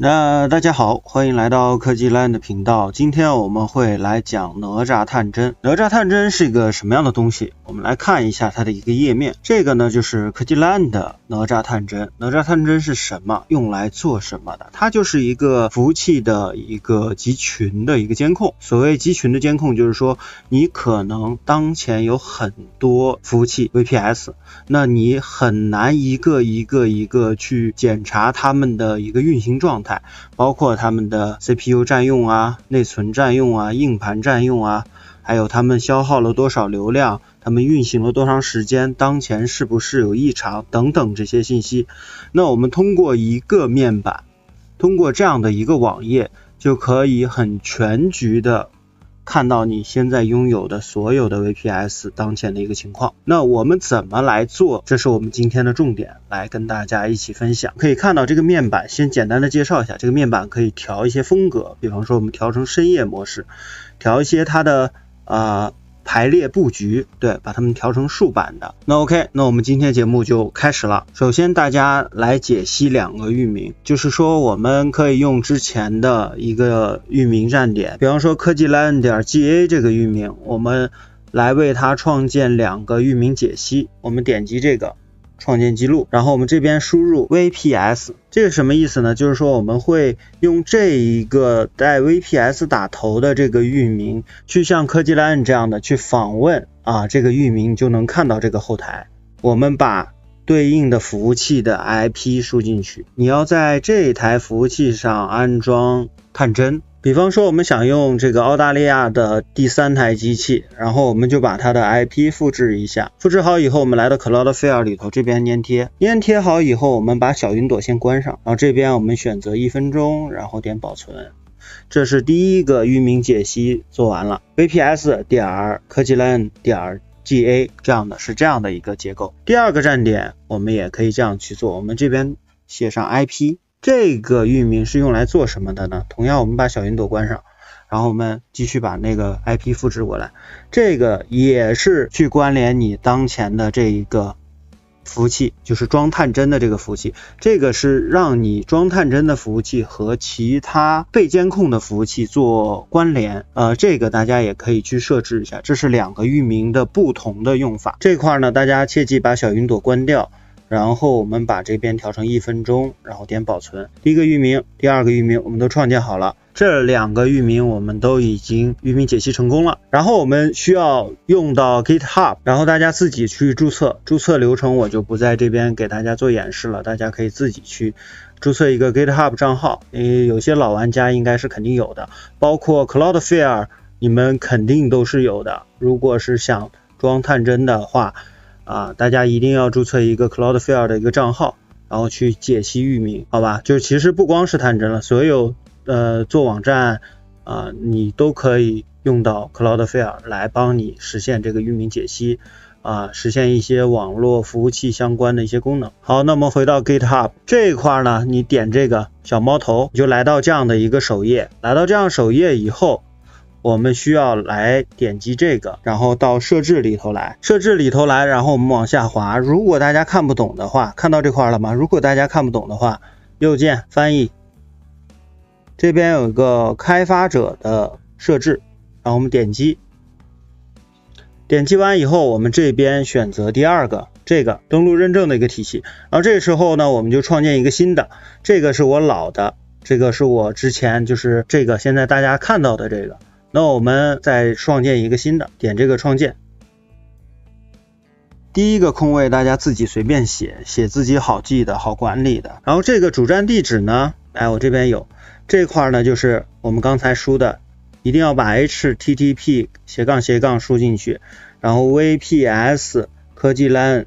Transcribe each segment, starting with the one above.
那大家好，欢迎来到科技 Land 频道。今天我们会来讲哪吒探针。哪吒探针是一个什么样的东西？我们来看一下它的一个页面。这个呢就是科技 Land 的哪吒探针。哪吒探针是什么？用来做什么的？它就是一个服务器的一个集群的一个监控。所谓集群的监控，就是说你可能当前有很多服务器 VPS， 那你很难一个一个去检查它们的一个运行状态。包括他们的 CPU 占用啊、内存占用啊、硬盘占用啊，还有他们消耗了多少流量，他们运行了多长时间，当前是不是有异常等等这些信息。那我们通过一个面板，通过这样的一个网页，就可以很全局的看到你现在拥有的所有的 VPS 当前的一个情况。那我们怎么来做？这是我们今天的重点，来跟大家一起分享。可以看到这个面板，先简单的介绍一下，这个面板可以调一些风格，比方说我们调成深夜模式，调一些它的排列布局，对，把它们调成竖版的。那 OK， 那我们今天节目就开始了。首先大家来解析两个域名，就是说我们可以用之前的一个域名站点，比方说科技 LAN.GA 这个域名，我们来为它创建两个域名解析。我们点击这个创建记录，然后我们这边输入 VPS， 这个什么意思呢？就是说我们会用这一个带 VPS 打头的这个域名去像科技 LAN 这样的去访问这个域名，就能看到这个后台。我们把对应的服务器的 IP 输进去，你要在这台服务器上安装探针。比方说我们想用这个澳大利亚的第3台机器，然后我们就把它的 IP 复制一下，复制好以后我们来到 Cloudflare 里头，这边粘贴，粘贴好以后我们把小云朵先关上，然后这边我们选择1分钟，然后点保存。这是第一个域名解析做完了， VPS 点科技 LAN 点GA 这样的是这样的一个结构。第二个站点我们也可以这样去做，我们这边写上 IP， 这个域名是用来做什么的呢？同样我们把小云朵关上，然后我们继续把那个 IP 复制过来，这个也是去关联你当前的这一个服务器，就是装探针的这个服务器，这个是让你装探针的服务器和其他被监控的服务器做关联。这个大家也可以去设置一下，这是两个域名的不同的用法。这块呢，大家切记把小云朵关掉，然后我们把这边调成1分钟，然后点保存。第一个域名，第二个域名我们都创建好了，这两个域名我们都已经域名解析成功了。然后我们需要用到 GitHub， 然后大家自己去注册，注册流程我就不在这边给大家做演示了，大家可以自己去注册一个 GitHub 账号，有些老玩家应该是肯定有的，包括 Cloudflare 你们肯定都是有的。如果是想装探针的话大家一定要注册一个 Cloudflare 的一个账号，然后去解析域名，好吧？就其实不光是探针了，所有做网站你都可以用到 Cloudflare 来帮你实现这个域名解析实现一些网络服务器相关的一些功能。好，那么回到 GitHub 这一块呢，你点这个小猫头，你就来到这样的一个首页，来到这样首页以后，我们需要来点击这个，然后到设置里头来，然后我们往下滑。如果大家看不懂的话，看到这块了吗？如果大家看不懂的话，右键翻译，这边有一个开发者的设置，然后我们点击完以后，我们这边选择第二个这个登录认证的一个体系，然后这个时候呢，我们就创建一个新的，这个是我老的，这个是我之前就是这个现在大家看到的这个。那我们再创建一个新的，点这个创建。第一个空位大家自己随便写自己好记的好管理的。然后这个主站地址呢，我这边有这块呢，就是我们刚才输的，一定要把 http:// 输进去，然后 VPS 科技 LAN，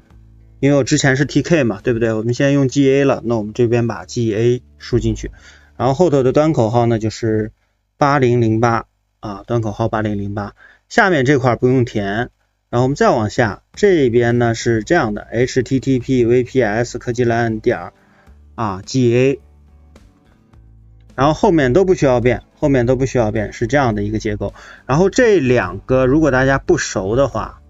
因为我之前是 TK 嘛，对不对？我们现在用 GA 了，那我们这边把 GA 输进去，然后后头的端口号呢就是8008端口号8008，下面这块不用填，然后我们再往下，这边呢是这样的 http VPS 科技 LAN 点GA， 然后后面都不需要变，是这样的一个结构。然后这两个如果大家不熟的话，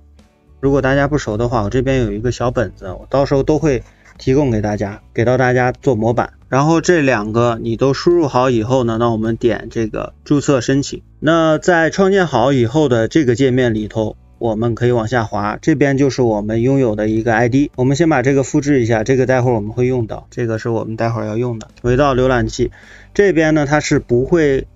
我这边有一个小本子，我到时候都会提供给大家，给到大家做模板。然后这两个你都输入好以后呢，那我们点这个注册申请。那在创建好以后的这个界面里头，我们可以往下滑，这边就是我们拥有的一个 ID。我们先把这个复制一下，这个待会儿我们会用到，这个是我们待会儿要用的。回到浏览器这边呢，它是不会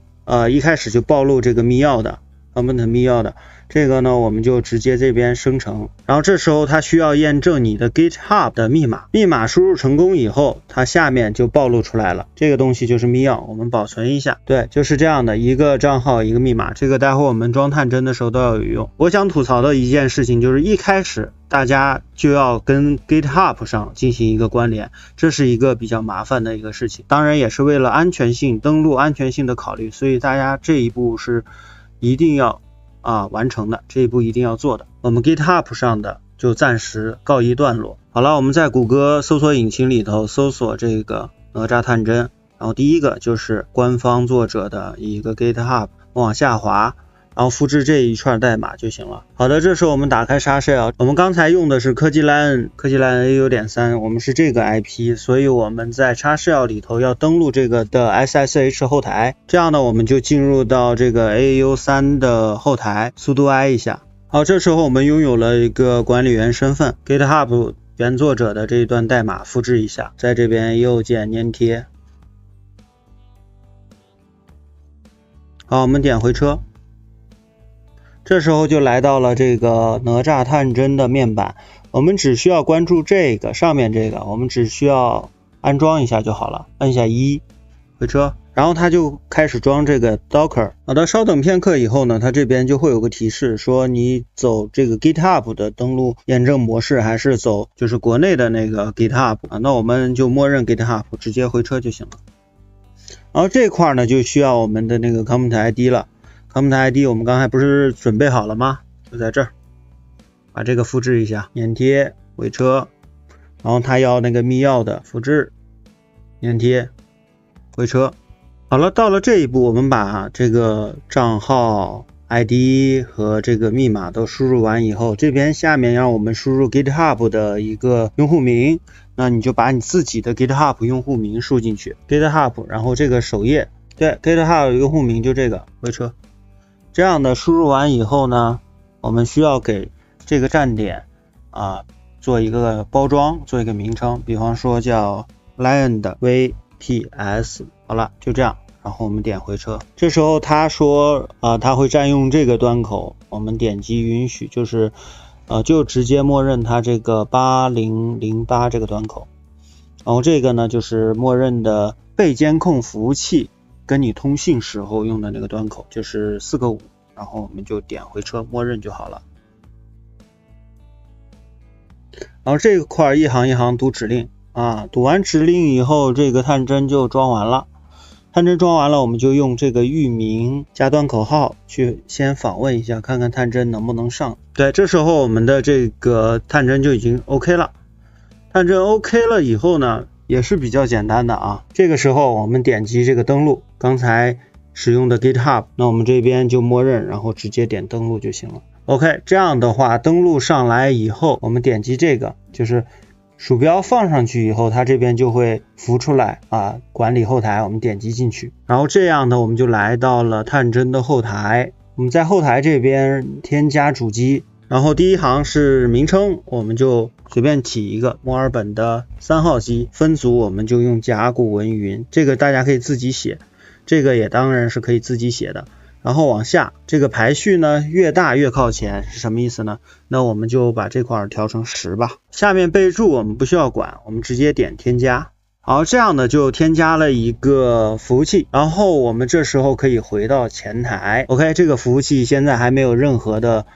一开始就暴露这个密钥的，comment密钥的。这个呢，我们就直接这边生成，然后这时候它需要验证你的 GitHub 的密码，密码输入成功以后，它下面就暴露出来了，这个东西就是密钥，我们保存一下。对，就是这样的一个账号一个密码，这个待会我们装探针的时候都要有用。我想吐槽的一件事情就是一开始大家就要跟 GitHub 上进行一个关联，这是一个比较麻烦的一个事情，当然也是为了安全性登录安全性的考虑，所以大家这一步是一定要完成的，这一步一定要做的。我们 GitHub 上的就暂时告一段落。好了，我们在谷歌搜索引擎里头搜索这个哪吒探针，然后第一个就是官方作者的一个 GitHub， 往下滑，然后复制这一串代码就行了。好的，这时候我们打开沙 shell， 我们刚才用的是科技蓝 A9.3， 我们是这个 IP， 所以我们在沙 shell 里头要登录这个的 SSH 后台，这样呢我们就进入到这个 AU3 的后台，速度 I 一下。好，这时候我们拥有了一个管理员身份， GitHub 原作者的这一段代码复制一下，在这边右键粘贴。好，我们点回车，这时候就来到了这个哪吒探针的面板，我们只需要关注这个上面这个，我们只需要安装一下就好了，按下1回车，然后它就开始装这个 Docker。 好的，稍等片刻以后呢，它这边就会有个提示说你走这个 GitHub 的登录验证模式，还是走就是国内的那个 GitHub，那我们就默认 GitHub， 直接回车就行了。然后这块呢就需要我们的那个 comment ID 了，comment ID 我们刚才不是准备好了吗？就在这儿，把这个复制一下，粘贴回车，然后它要那个密钥的复制，粘贴回车。好了，到了这一步，我们把这个账号 ID 和这个密码都输入完以后，这边下面让我们输入 GitHub 的一个用户名，那你就把你自己的 GitHub 用户名输进去 ，GitHub， 然后这个首页，对 ，GitHub 用户名就这个，回车。这样的输入完以后呢，我们需要给这个站点做一个包装，做一个名称，比方说叫 Land VPS， 好了，就这样，然后我们点回车。这时候他说他会占用这个端口，我们点击允许，就是就直接默认它这个8008这个端口，然后这个呢就是默认的被监控服务器跟你通信时候用的那个端口，就是4个5，然后我们就点回车默认就好了。然后这块一行一行读指令读完指令以后，这个探针就装完了。探针装完了，我们就用这个域名加端口号去先访问一下，看看探针能不能上。对，这时候我们的这个探针就已经 OK 了。探针 OK 了以后呢，也是比较简单的这个时候我们点击这个登录，刚才使用的 GitHub， 那我们这边就默认，然后直接点登录就行了。OK， 这样的话登录上来以后，我们点击这个，就是鼠标放上去以后，它这边就会浮出来管理后台，我们点击进去，然后这样呢，我们就来到了探针的后台。我们在后台这边添加主机，然后第一行是名称，我们就随便起一个墨尔本的3号机，分组我们就用甲骨文云，这个大家可以自己写，这个也当然是可以自己写的。然后往下这个排序呢，越大越靠前是什么意思呢？那我们就把这块调成10吧。下面备注我们不需要管，我们直接点添加。好，这样的就添加了一个服务器，然后我们这时候可以回到前台。 OK， 这个服务器现在还没有任何的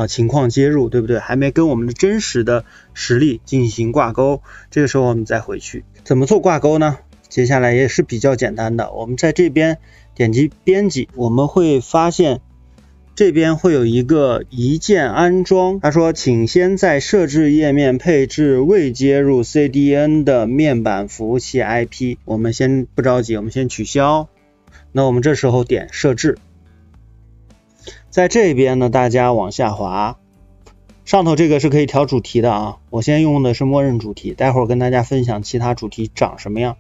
情况接入，对不对？还没跟我们的真实的实例进行挂钩，这个时候我们再回去。怎么做挂钩呢？接下来也是比较简单的，我们在这边点击编辑，我们会发现这边会有一个一键安装，他说请先在设置页面配置未接入 CDN 的面板服务器 IP， 我们先不着急，我们先取消。那我们这时候点设置，在这边呢大家往下滑，上头这个是可以调主题的我先用的是默认主题，待会儿跟大家分享其他主题长什么样。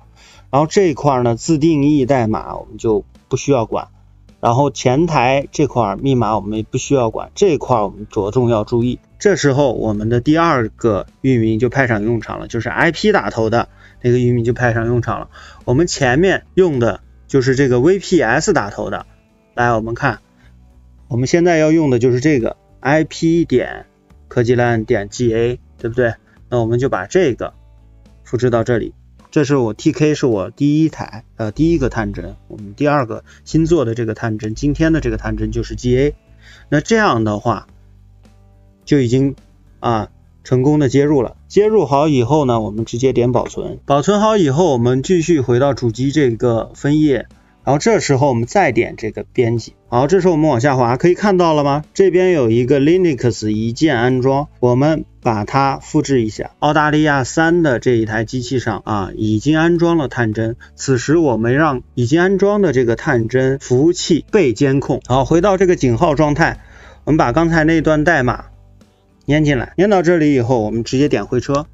然后这一块呢自定义代码我们就不需要管，然后前台这块密码我们也不需要管，这一块我们着重要注意。这时候我们的第二个域名就派上用场了，就是 IP 打头的那个域名就派上用场了。我们前面用的就是这个 VPS 打头的，来我们看，我们现在要用的就是这个 IP 点科技LAN点 GA， 对不对？那我们就把这个复制到这里。这是我 TK 是我第一个探针，我们第二个新做的这个探针，今天的这个探针就是 GA。那这样的话就已经成功的接入了。接入好以后呢，我们直接点保存。保存好以后，我们继续回到主机这个分页，然后这时候我们再点这个编辑。好，这时候我们往下滑，可以看到了吗？这边有一个 Linux 一键安装，我们把它复制一下。澳大利亚3的这一台机器上已经安装了探针，此时我们让已经安装的这个探针服务器被监控。好，回到这个井号状态，我们把刚才那段代码粘进来，粘到这里以后，我们直接点回车。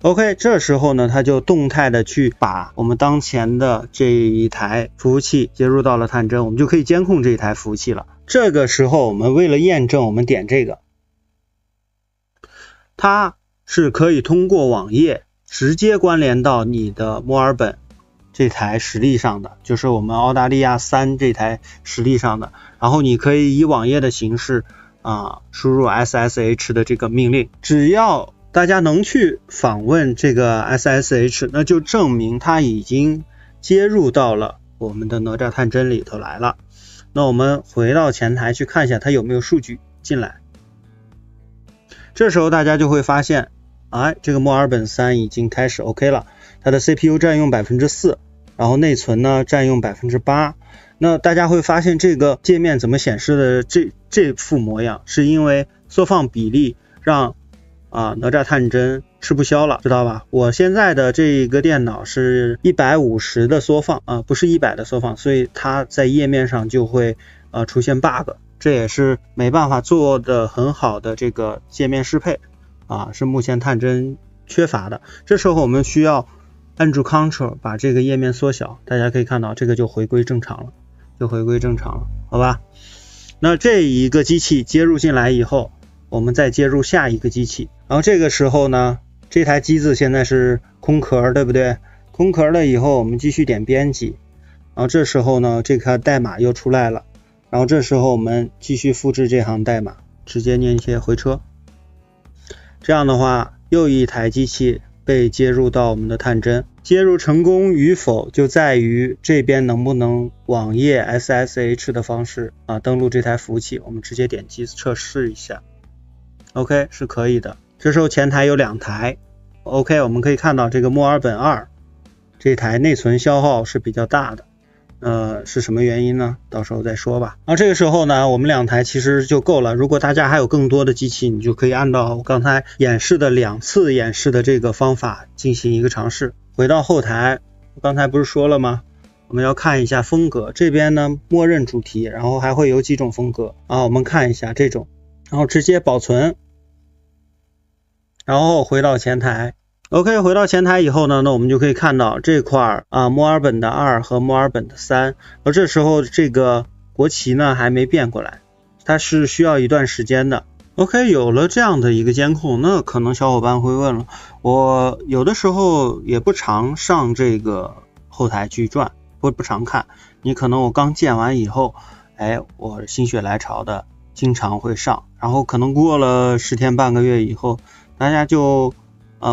OK， 这时候呢，它就动态的去把我们当前的这一台服务器接入到了探针，我们就可以监控这一台服务器了。这个时候我们为了验证，我们点这个，它是可以通过网页直接关联到你的墨尔本这台实例上的，就是我们澳大利亚3这台实例上的，然后你可以以网页的形式输入 SSH 的这个命令，只要大家能去访问这个 SSH， 那就证明它已经接入到了我们的哪吒探针里头来了。那我们回到前台去看一下它有没有数据进来。这时候大家就会发现，这个墨尔本3已经开始 OK 了，它的 CPU 占用 4%， 然后内存呢占用 8%。那大家会发现这个界面怎么显示的这副模样，是因为缩放比例让哪吒探针吃不消了，知道吧？我现在的这个电脑是150的缩放不是100的缩放，所以它在页面上就会出现 bug， 这也是没办法做的很好的这个界面适配是目前探针缺乏的。这时候我们需要按住 Ctrl 把这个页面缩小，大家可以看到这个就回归正常了，好吧？那这一个机器接入进来以后，我们再接入下一个机器，然后这个时候呢，这台机子现在是空壳，对不对？空壳了以后，我们继续点编辑，然后这时候呢，这个代码又出来了，然后这时候我们继续复制这行代码，直接粘贴回车。这样的话，又一台机器被接入到我们的探针，接入成功与否就在于这边能不能网页 SSH 的方式登录这台服务器。我们直接点击测试一下。OK， 是可以的。这时候前台有2台 OK， 我们可以看到这个墨尔本2这台内存消耗是比较大的，是什么原因呢？到时候再说吧。这个时候呢，我们2台其实就够了。如果大家还有更多的机器，你就可以按照我刚才演示的2次演示的这个方法进行一个尝试。回到后台，我刚才不是说了吗？我们要看一下风格，这边呢默认主题，然后还会有几种风格我们看一下这种，然后直接保存，然后回到前台。OK， 回到前台以后呢，那我们就可以看到这块墨尔本的2和墨尔本的3，而这时候这个国旗呢还没变过来，它是需要一段时间的。OK， 有了这样的一个监控，那可能小伙伴会问了，我有的时候也不常上这个后台去转，不常看，你可能我刚建完以后，我心血来潮的经常会上，然后可能过了10天半个月以后，大家就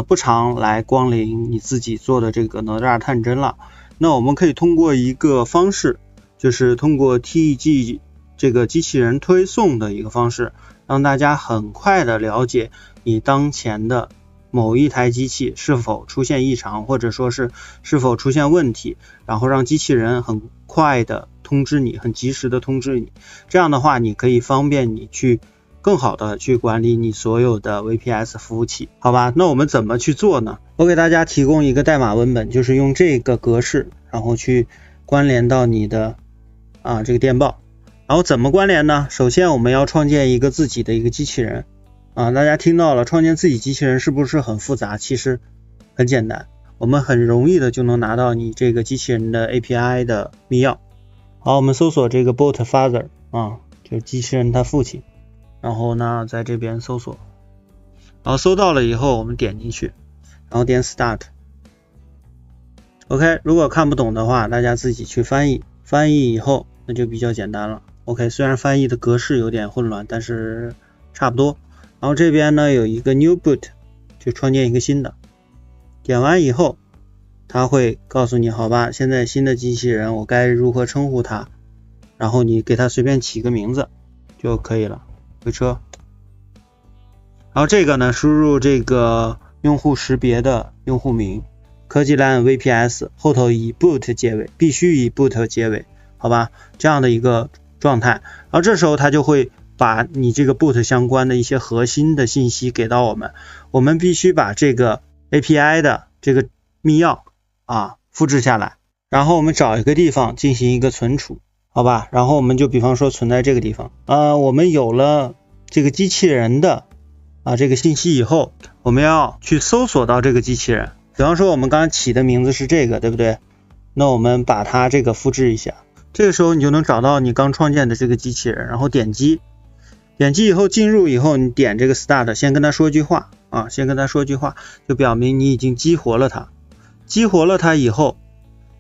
不常来光临你自己做的这个哪吒探针了。那我们可以通过一个方式，就是通过 TEG 这个机器人推送的一个方式，让大家很快的了解你当前的某一台机器是否出现异常，或者说是否出现问题，然后让机器人很快的通知你，很及时的通知你。这样的话，你可以方便你去更好的去管理你所有的 VPS 服务器，好吧？那我们怎么去做呢？我给大家提供一个代码文本，就是用这个格式，然后去关联到你的这个电报。然后怎么关联呢？首先我们要创建一个自己的一个机器人，大家听到了，创建自己机器人是不是很复杂？其实很简单，我们很容易的就能拿到你这个机器人的 API 的密钥。好，我们搜索这个 bot father 就是机器人他父亲，然后呢在这边搜索，然后搜到了以后我们点进去，然后点 start。 OK， 如果看不懂的话大家自己去翻译，翻译以后那就比较简单了。 OK， 虽然翻译的格式有点混乱，但是差不多。然后这边呢有一个 new boot， 就创建一个新的，点完以后它会告诉你，好吧，现在新的机器人我该如何称呼它，然后你给它随便起个名字就可以了。回车，然后这个呢输入这个用户识别的用户名，科技蓝 VPS 后头以 boot 结尾，必须以 boot 结尾，好吧，这样的一个状态。然后这时候它就会把你这个 boot 相关的一些核心的信息给到我们，我们必须把这个 API 的这个密钥复制下来，然后我们找一个地方进行一个存储，好吧，然后我们就比方说存在这个地方。我们有了这个机器人的这个信息以后，我们要去搜索到这个机器人，比方说我们刚刚起的名字是这个，对不对？那我们把它这个复制一下，这个时候你就能找到你刚创建的这个机器人，然后点击以后进入以后，你点这个 start， 先跟他说句话就表明你已经激活了它。激活了它以后，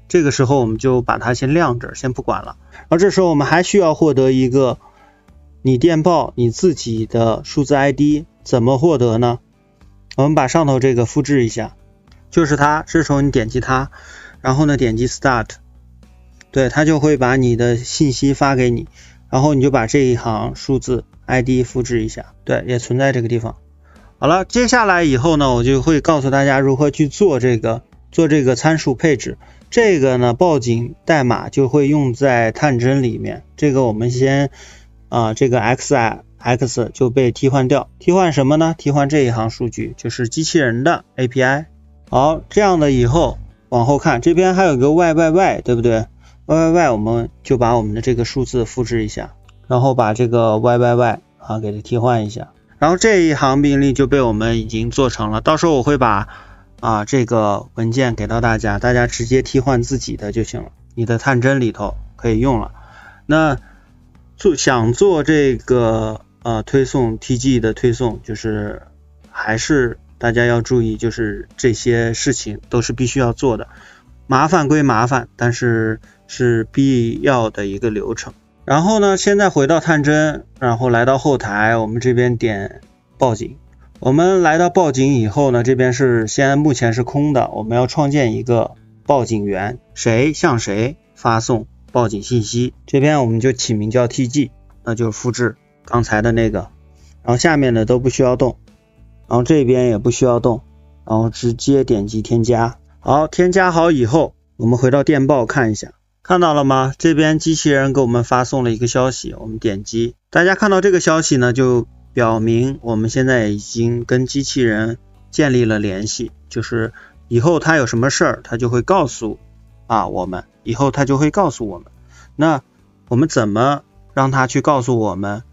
这个时候我们就把它先晾着，先不管了。然后这时候我们还需要获得一个你电报你自己的数字 ID， 怎么获得呢？我们把上头这个复制一下，就是它，这时候你点击它，然后呢点击 start， 对，它就会把你的信息发给你，然后你就把这一行数字 ID 复制一下，对，也存在这个地方。好了，接下来以后呢，我就会告诉大家如何去做这个参数配置。这个呢报警代码就会用在探针里面，这个我们先这个 X 就被替换掉，替换什么呢？替换这一行数据，就是机器人的 API。 好，这样的以后往后看，这边还有个 YYY， 对不对？ YYY 我们就把我们的这个数字复制一下，然后把这个 YYY 给它替换一下，然后这一行命令就被我们已经做成了。到时候我会把这个文件给到大家，大家直接替换自己的就行了，你的探针里头可以用了。那想做这个推送 TG 的推送，就是还是大家要注意，就是这些事情都是必须要做的，麻烦归麻烦，但是是必要的一个流程。然后呢，现在回到探针，然后来到后台，我们这边点报警。我们来到报警以后呢，这边是目前是空的，我们要创建一个报警源，谁向谁发送报警信息，这边我们就起名叫 TG， 那就复制刚才的那个，然后下面的都不需要动，然后这边也不需要动，然后直接点击添加。好，添加好以后，我们回到电报看一下，看到了吗？这边机器人给我们发送了一个消息，我们点击，大家看到这个消息呢，就表明我们现在已经跟机器人建立了联系，就是以后它有什么事儿，它就会告诉我们，以后它就会告诉我们。那我们怎么让它去告诉我们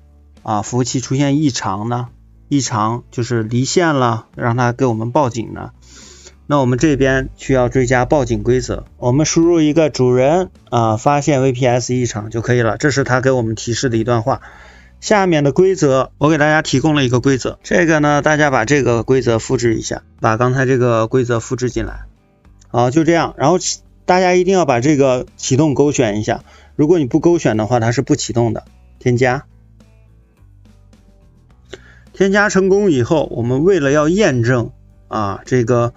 服务器出现异常呢？异常就是离线了，让它给我们报警呢？那我们这边需要追加报警规则，我们输入一个主人发现 VPS 异常就可以了，这是它给我们提示的一段话。下面的规则我给大家提供了一个规则，这个呢大家把这个规则复制一下，把刚才这个规则复制进来。好，就这样，然后大家一定要把这个启动勾选一下，如果你不勾选的话它是不启动的。添加成功以后，我们为了要验证这个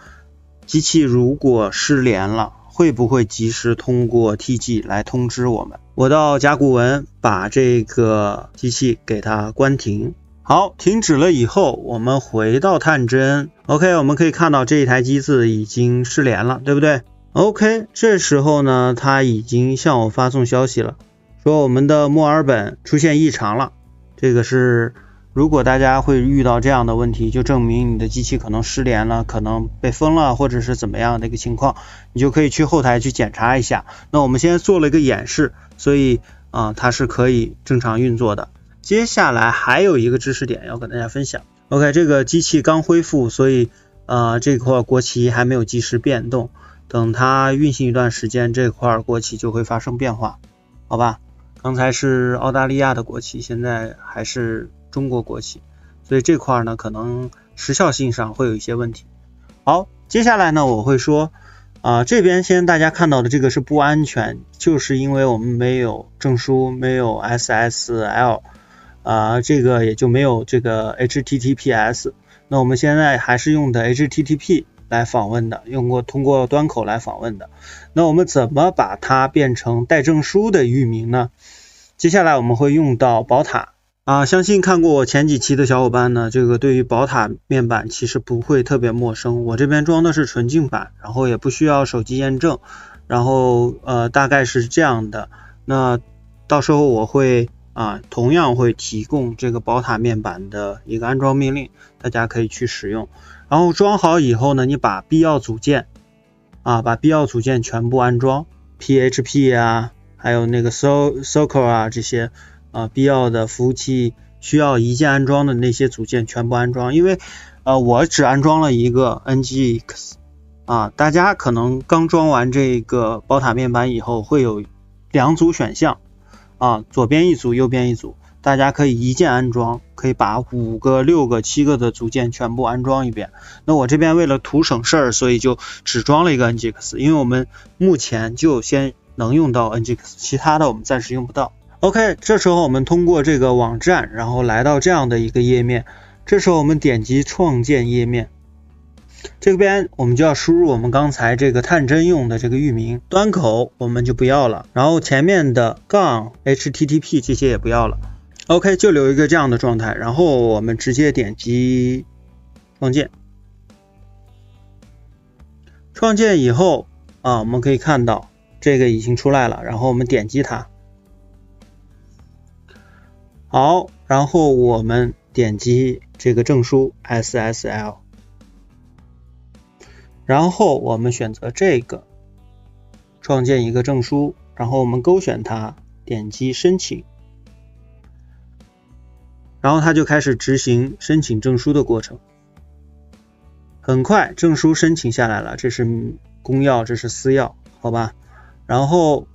机器如果失联了会不会及时通过 TG 来通知我们，我到甲骨文把这个机器给它关停。好，停止了以后，我们回到探针。 OK， 我们可以看到这一台机子已经失联了，对不对？ OK， 这时候呢它已经向我发送消息了，说我们的墨尔本出现异常了。这个是如果大家会遇到这样的问题，就证明你的机器可能失联了，可能被封了，或者是怎么样的一个情况，你就可以去后台去检查一下。那我们现在做了一个演示，所以它是可以正常运作的。接下来还有一个知识点要跟大家分享， OK， 这个机器刚恢复，所以这块国旗还没有及时变动，等它运行一段时间，这块国旗就会发生变化，好吧？刚才是澳大利亚的国旗，现在还是中国国旗，所以这块呢可能时效性上会有一些问题。好，接下来呢我会说这边先大家看到的这个是不安全，就是因为我们没有证书，没有 SSL，这个也就没有这个 HTTPS。那我们现在还是用的 HTTP 来访问的，通过端口来访问的。那我们怎么把它变成带证书的域名呢？接下来我们会用到宝塔相信看过我前几期的小伙伴呢，这个对于宝塔面板其实不会特别陌生。我这边装的是纯净版，然后也不需要手机验证，然后大概是这样的。那到时候我会同样会提供这个宝塔面板的一个安装命令，大家可以去使用。然后装好以后呢，你把必要组件全部安装 ，PHP 还有那个 Circle 这些必要的服务器需要一键安装的那些组件全部安装。因为我只安装了一个 NGX 大家可能刚装完这个宝塔面板以后会有2组选项左边一组右边一组，大家可以一键安装，可以把5个6个7个的组件全部安装一遍。那我这边为了图省事儿，所以就只装了一个 NGX， 因为我们目前就先能用到 NGX， 其他的我们暂时用不到。OK， 这时候我们通过这个网站，然后来到这样的一个页面，这时候我们点击创建页面，这边我们就要输入我们刚才这个探针用的这个域名，端口我们就不要了，然后前面的-http 这些也不要了。OK， 就留一个这样的状态，然后我们直接点击创建。创建以后我们可以看到这个已经出来了，然后我们点击它。好，然后我们点击这个证书 SSL， 然后我们选择这个创建一个证书，然后我们勾选它，点击申请，然后它就开始执行申请证书的过程。很快证书申请下来了，这是公钥，这是私钥，好吧？然后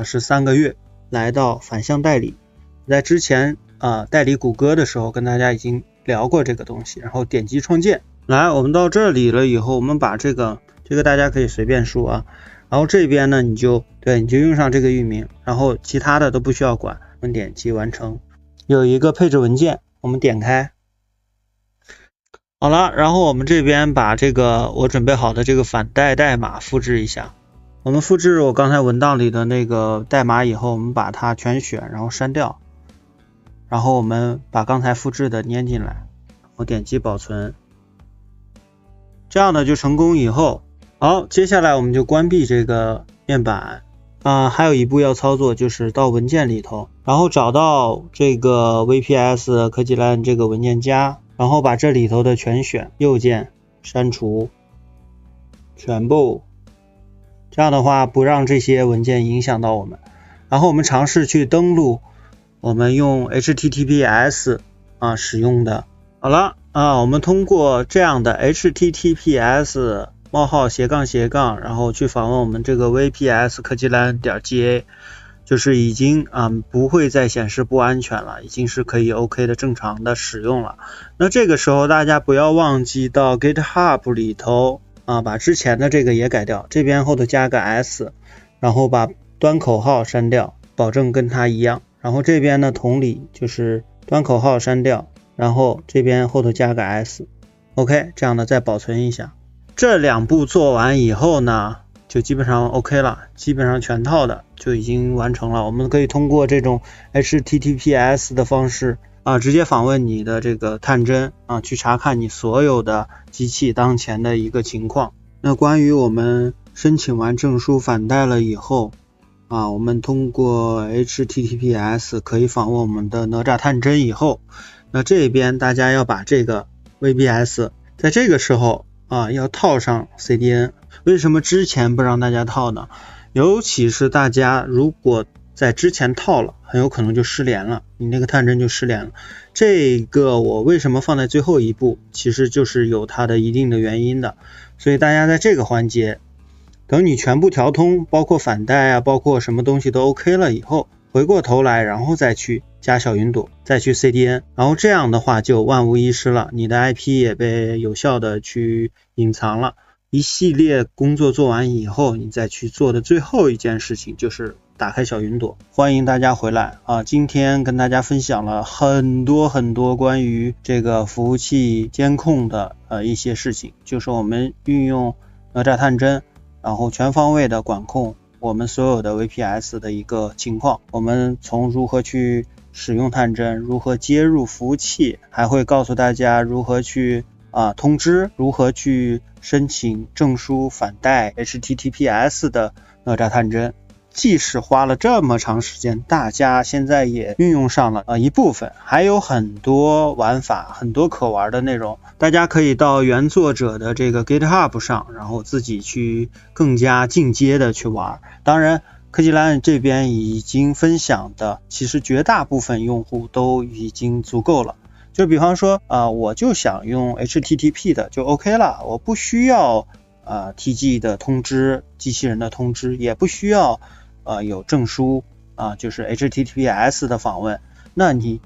是3个月，来到反向代理。在之前代理谷歌的时候跟大家已经聊过这个东西，然后点击创建。来，我们到这里了以后，我们把这个大家可以随便输然后这边呢你就用上这个域名，然后其他的都不需要管。我们点击完成，有一个配置文件，我们点开。好了，然后我们这边把这个我准备好的这个反带代码复制一下。我们复制我刚才文档里的那个代码以后，我们把它全选，然后删掉，然后我们把刚才复制的粘进来，我点击保存，这样的就成功以后，好，接下来我们就关闭这个面板还有一步要操作，就是到文件里头，然后找到这个 VPS 科技 LAN 这个文件夹，然后把这里头的全选，右键删除全部，这样的话不让这些文件影响到我们。然后我们尝试去登录我们用 HTTPS 使用的。好了我们通过这样的 HTTPS://然后去访问我们这个 VPS 科技 LAN.ga， 就是已经不会再显示不安全了，已经是可以 OK 的正常的使用了。那这个时候大家不要忘记到 GitHub 里头把之前的这个也改掉，这边后头加个 S， 然后把端口号删掉，保证跟它一样。然后这边呢同理，就是端口号删掉，然后这边后头加个 S， OK， 这样的再保存一下。这2步做完以后呢，就基本上 OK 了，基本上全套的就已经完成了。我们可以通过这种 HTTPS 的方式直接访问你的这个探针去查看你所有的机器当前的一个情况。那关于我们申请完证书反带了以后我们通过 HTTPS 可以访问我们的哪吒探针以后，那这边大家要把这个 VPS 在这个时候要套上 CDN。为什么之前不让大家套呢？尤其是大家如果在之前套了，很有可能就失联了，你那个探针就失联了。这个我为什么放在最后一步，其实就是有它的一定的原因的。所以大家在这个环节，等你全部调通，包括反带啊，包括什么东西都 OK 了以后，回过头来，然后再去加小云朵，再去 CDN， 然后这样的话就万无一失了，你的 IP 也被有效的去隐藏了。一系列工作做完以后，你再去做的最后一件事情就是打开小云朵。欢迎大家回来啊！今天跟大家分享了很多关于这个服务器监控的一些事情，就是我们运用哪吒探针，然后全方位的管控我们所有的 VPS 的一个情况。我们从如何去使用探针，如何接入服务器，还会告诉大家如何去通知，如何去申请证书反带 HTTPS 的哪吒探针。即使花了这么长时间，大家现在也运用上了一部分，还有很多玩法，很多可玩的内容，大家可以到原作者的这个 GitHub 上，然后自己去更加进阶的去玩。当然科技蓝这边已经分享的，其实绝大部分用户都已经足够了。就比方说我就想用 HTTP 的就 OK 了，我不需要TG 的通知，机器人的通知，也不需要有证书就是 HTTPS 的访问，那你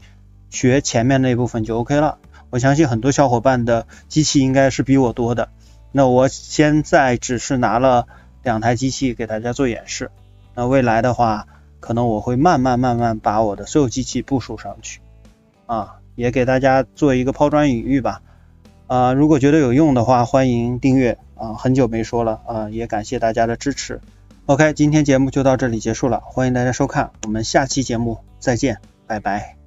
学前面那部分就 OK 了。我相信很多小伙伴的机器应该是比我多的，那我现在只是拿了2台机器给大家做演示，那未来的话可能我会慢慢把我的所有机器部署上去也给大家做一个抛砖引玉吧。如果觉得有用的话，欢迎订阅很久没说了也感谢大家的支持。OK， 今天节目就到这里结束了，欢迎大家收看，我们下期节目再见，拜拜。